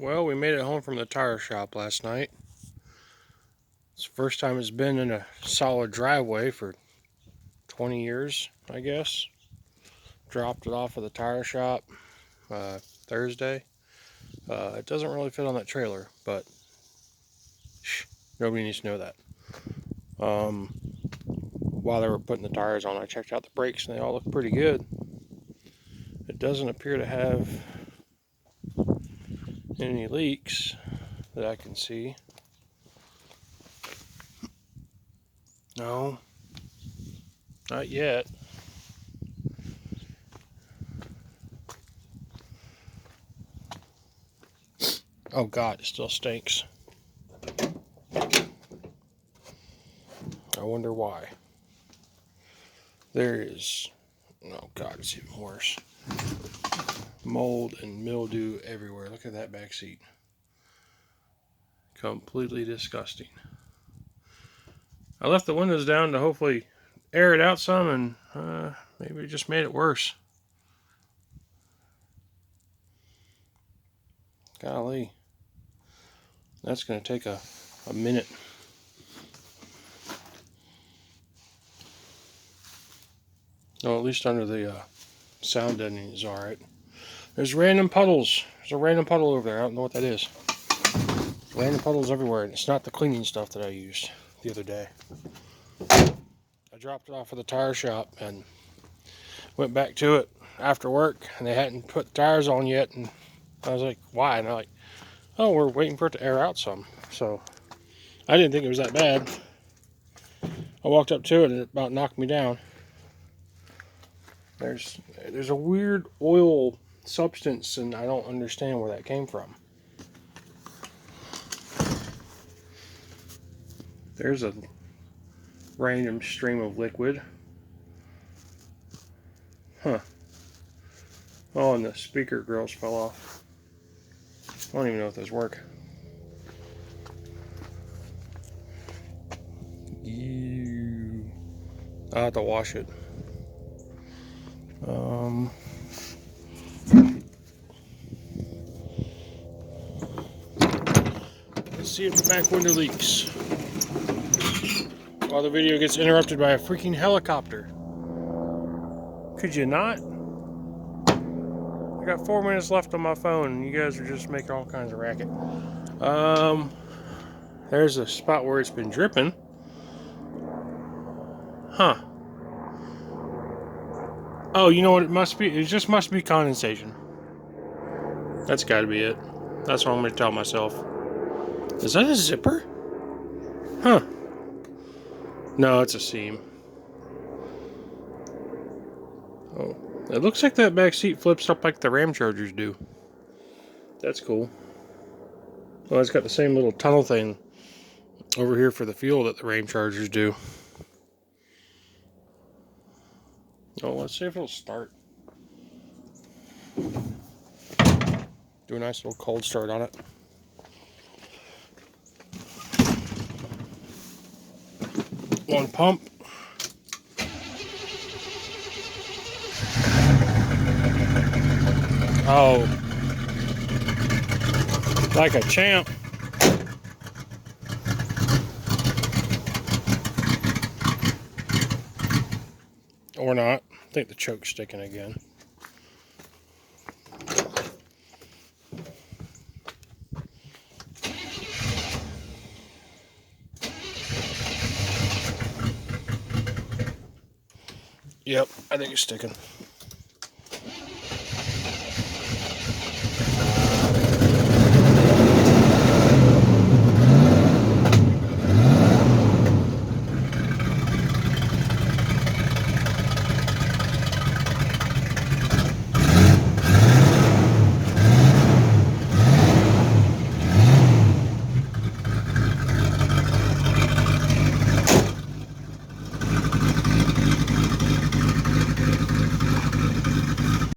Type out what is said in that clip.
Well, we made it home from the tire shop last night. It's the first time it's been in a solid driveway for 20 years, I guess. Dropped it off at the tire shop Thursday. It doesn't really fit on that trailer, but nobody needs to know that. While they were putting the tires on, I checked out the brakes and they all look pretty good. It doesn't appear to have any leaks that I can see. No, not yet. Oh God, it still stinks. I wonder why. There is, oh God, it's even worse. Mold and mildew everywhere. Look at that back seat. Completely disgusting. I left the windows down to hopefully air it out some, and maybe it just made it worse. Golly. That's going to take a minute. No, at least under the sound deadening is alright. There's random puddles. There's a random puddle over there. I don't know what that is. Random puddles everywhere, and it's not the cleaning stuff that I used the other day. I dropped it off at the tire shop and went back to it after work, and they hadn't put the tires on yet, and I was like, why? And they're like, oh, we're waiting for it to air out some. So I didn't think it was that bad. I walked up to it and it about knocked me down. There's a weird oil substance, and I don't understand where that came from. There's a random stream of liquid. Huh. Oh, and the speaker grills fell off. I don't even know if those work. I'll have to wash it. Let's see if the back window leaks while the video gets interrupted by a freaking helicopter. Could you not? I got 4 minutes left on my phone and you guys are just making all kinds of racket. There's a spot where it's been dripping. Huh. Oh, you know what it must be? It just must be condensation. That's got to be it. That's what I'm going to tell myself. Is that a zipper? Huh. No, it's a seam. Oh, it looks like that back seat flips up like the Ram Chargers do. That's cool. Well, it's got the same little tunnel thing over here for the fuel that the Ram Chargers do. Oh, let's see if it'll start. Do a nice little cold start on it. One pump. Oh, like a champ. Or not. I think the choke's sticking again. Yep, I think it's sticking.